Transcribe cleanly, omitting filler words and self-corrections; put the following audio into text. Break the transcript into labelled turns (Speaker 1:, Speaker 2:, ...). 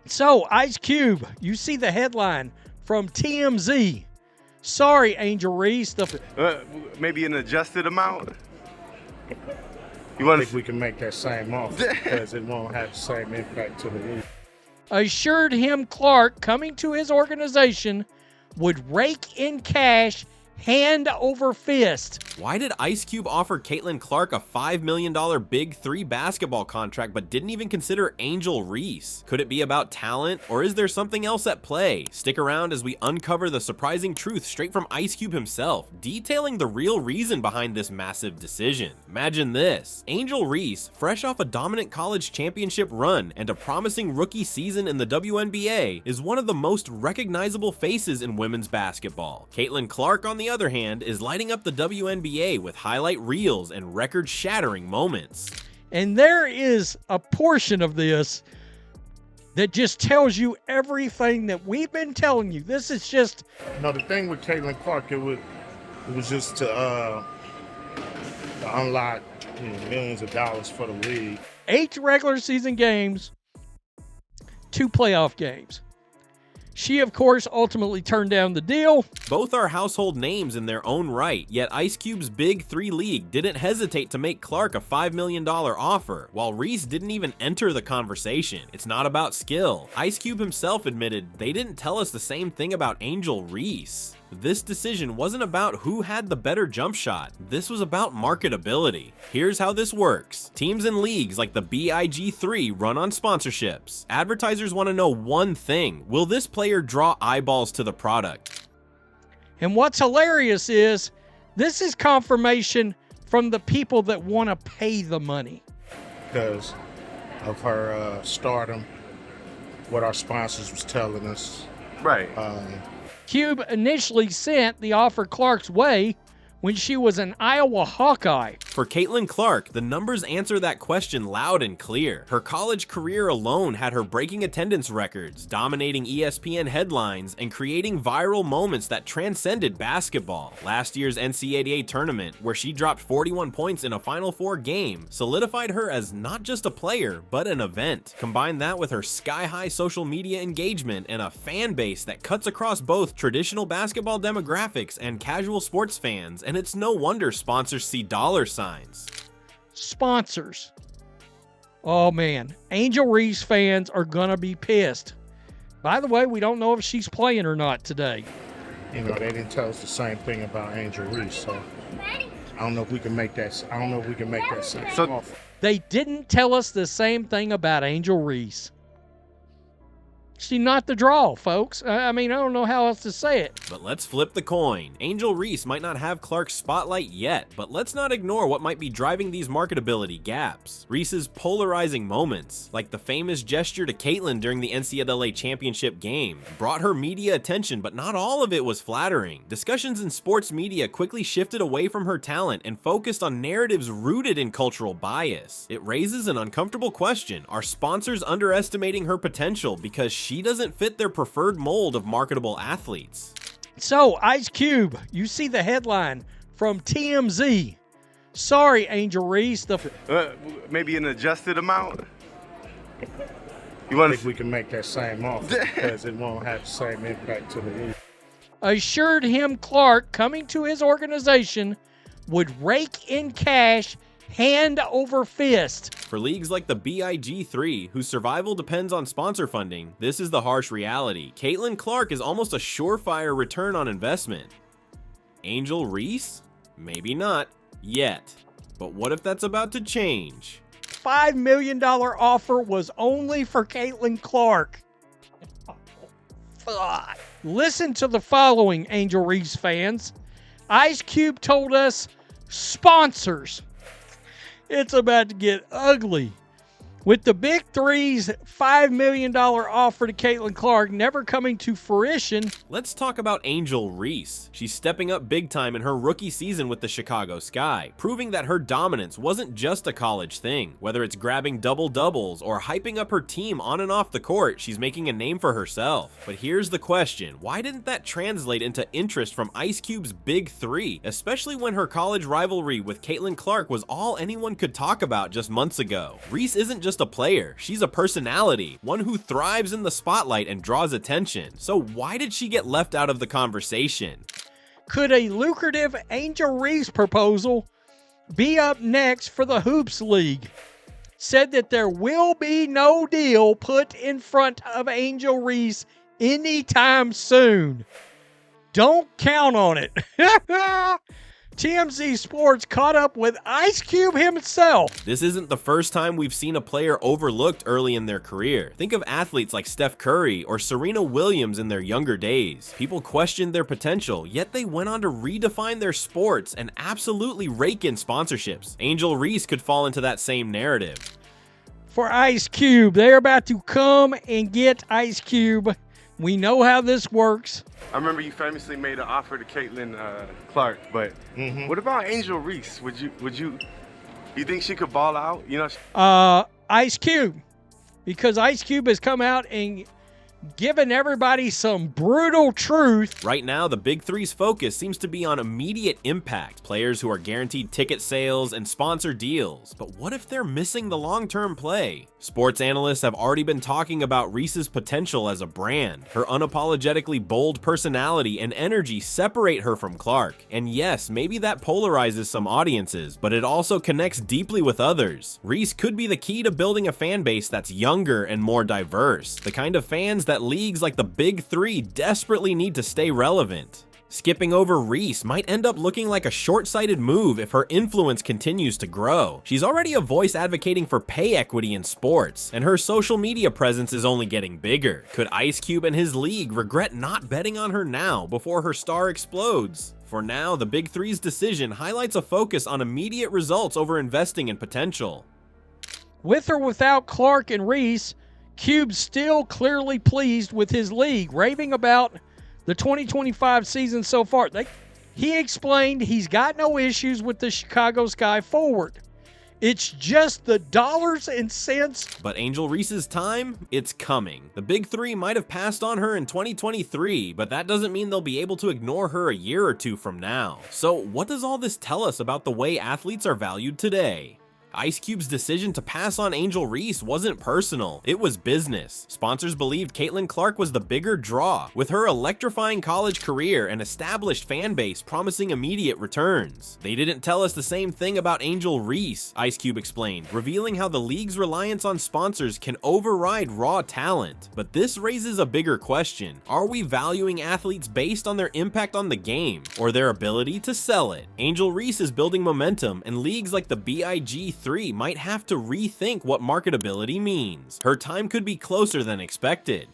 Speaker 1: So, Ice Cube, you see the headline from TMZ. Sorry, Angel Reese.
Speaker 2: Maybe an adjusted amount.
Speaker 3: I think we can make that same offer because it won't have the same impact to the league.
Speaker 1: Assured him Clark coming to his organization would rake in cash hand over fist.
Speaker 4: Why did Ice Cube offer Caitlin Clark a $5 million Big 3 basketball contract but didn't even consider Angel Reese? Could it be about talent, or is there something else at play? Stick around as we uncover the surprising truth straight from Ice Cube himself, detailing the real reason behind this massive decision. Imagine this: Angel Reese, fresh off a dominant college championship run and a promising rookie season in the WNBA, is one of the most recognizable faces in women's basketball. Caitlin Clark, on the other hand, is lighting up the WNBA with highlight reels and record-shattering moments.
Speaker 1: And there is a portion of this that just tells you everything that we've been telling you. This is just...
Speaker 3: No, the thing with Caitlin Clark, it was just to unlock millions of dollars for the league.
Speaker 1: 8 regular season games, 2 playoff games. She, of course, ultimately turned down the deal.
Speaker 4: Both are household names in their own right, yet Ice Cube's Big 3 league didn't hesitate to make Clark a $5 million offer, while Reese didn't even enter the conversation. It's not about skill. Ice Cube himself admitted they didn't tell us the same thing about Angel Reese. This decision wasn't about who had the better jump shot. This was about marketability. Here's how this works. Teams and leagues like the BIG3 run on sponsorships. Advertisers want to know one thing: will this player draw eyeballs to the product?
Speaker 1: And what's hilarious is this is confirmation from the people that want to pay the money.
Speaker 3: Because of her stardom, what our sponsors was telling us.
Speaker 2: Right.
Speaker 1: Cube initially sent the offer Clark's way when she was an Iowa Hawkeye.
Speaker 4: For Caitlin Clark, the numbers answer that question loud and clear. Her college career alone had her breaking attendance records, dominating ESPN headlines, and creating viral moments that transcended basketball. Last year's NCAA tournament, where she dropped 41 points in a Final Four game, solidified her as not just a player, but an event. Combine that with her sky-high social media engagement and a fan base that cuts across both traditional basketball demographics and casual sports fans, and it's no wonder sponsors see dollar signs.
Speaker 1: Sponsors. Oh man, Angel Reese fans are gonna be pissed. By the way, we don't know if she's playing or not today.
Speaker 3: They didn't tell us the same thing about Angel Reese, so I don't know if we can make that. I don't know if we can make that same offer.
Speaker 1: They didn't tell us the same thing about Angel Reese. She's not the draw, folks. I mean, I don't know how else to say it.
Speaker 4: But let's flip the coin. Angel Reese might not have Clark's spotlight yet, but let's not ignore what might be driving these marketability gaps. Reese's polarizing moments, like the famous gesture to Caitlin during the NCAA championship game, brought her media attention, but not all of it was flattering. Discussions in sports media quickly shifted away from her talent and focused on narratives rooted in cultural bias. It raises an uncomfortable question: are sponsors underestimating her potential because she doesn't fit their preferred mold of marketable athletes?
Speaker 1: So, Ice Cube, you see the headline from TMZ. Sorry, Angel Reese.
Speaker 2: Maybe an adjusted amount.
Speaker 3: I think we can make that same offer because it won't have the same impact to the league.
Speaker 1: Assured him Clark coming to his organization would rake in cash hand over fist.
Speaker 4: For leagues like the BIG3, whose survival depends on sponsor funding, this is the harsh reality. Caitlin Clark is almost a surefire return on investment. Angel Reese? Maybe not. Yet. But what if that's about to change?
Speaker 1: $5 million offer was only for Caitlin Clark. Fuck. Listen to the following, Angel Reese fans. Ice Cube told us sponsors. It's about to get ugly. With the Big Three's $5 million offer to Caitlin Clark never coming to fruition.
Speaker 4: Let's talk about Angel Reese. She's stepping up big time in her rookie season with the Chicago Sky, proving that her dominance wasn't just a college thing. Whether it's grabbing double-doubles or hyping up her team on and off the court, she's making a name for herself. But here's the question: why didn't that translate into interest from Ice Cube's Big Three, especially when her college rivalry with Caitlin Clark was all anyone could talk about just months ago? Reese isn't just just a player, she's a personality, one who thrives in the spotlight and draws attention. So why did she get left out of the conversation?
Speaker 1: Could a lucrative Angel Reese proposal be up next for the Hoops League? Said that there will be no deal put in front of Angel Reese anytime soon. Don't count on it. TMZ Sports caught up with Ice Cube himself.
Speaker 4: This isn't the first time we've seen a player overlooked early in their career. Think of athletes like Steph Curry or Serena Williams in their younger days. People questioned their potential, yet they went on to redefine their sports and absolutely rake in sponsorships. Angel Reese could fall into that same narrative.
Speaker 1: For Ice Cube, they're about to come and get Ice Cube. We know how this works.
Speaker 2: I remember you famously made an offer to Caitlin Clark, but what about Angel Reese? You think she could ball out? You know,
Speaker 1: Ice Cube, because Ice Cube has come out and given everybody some brutal truth.
Speaker 4: Right now, the Big Three's focus seems to be on immediate impact, players who are guaranteed ticket sales and sponsor deals. But what if they're missing the long-term play? Sports analysts have already been talking about Reese's potential as a brand. Her unapologetically bold personality and energy separate her from Clark. And yes, maybe that polarizes some audiences, but it also connects deeply with others. Reese could be the key to building a fan base that's younger and more diverse, the kind of fans that leagues like the Big Three desperately need to stay relevant. Skipping over Reese might end up looking like a short-sighted move if her influence continues to grow. She's already a voice advocating for pay equity in sports, and her social media presence is only getting bigger. Could Ice Cube and his league regret not betting on her now before her star explodes? For now, the Big Three's decision highlights a focus on immediate results over investing in potential.
Speaker 1: With or without Clark and Reese, Cube's still clearly pleased with his league, raving about the 2025 season so far. He explained he's got no issues with the Chicago Sky forward. It's just the dollars and cents.
Speaker 4: But Angel Reese's time? It's coming. The Big Three might have passed on her in 2023, but that doesn't mean they'll be able to ignore her a year or two from now. So what does all this tell us about the way athletes are valued today? Ice Cube's decision to pass on Angel Reese wasn't personal, it was business. Sponsors believed Caitlin Clark was the bigger draw, with her electrifying college career and established fan base promising immediate returns. They didn't tell us the same thing about Angel Reese, Ice Cube explained, revealing how the league's reliance on sponsors can override raw talent. But this raises a bigger question. Are we valuing athletes based on their impact on the game, or their ability to sell it? Angel Reese is building momentum, and leagues like the BIG 3 might have to rethink what marketability means. Her time could be closer than expected.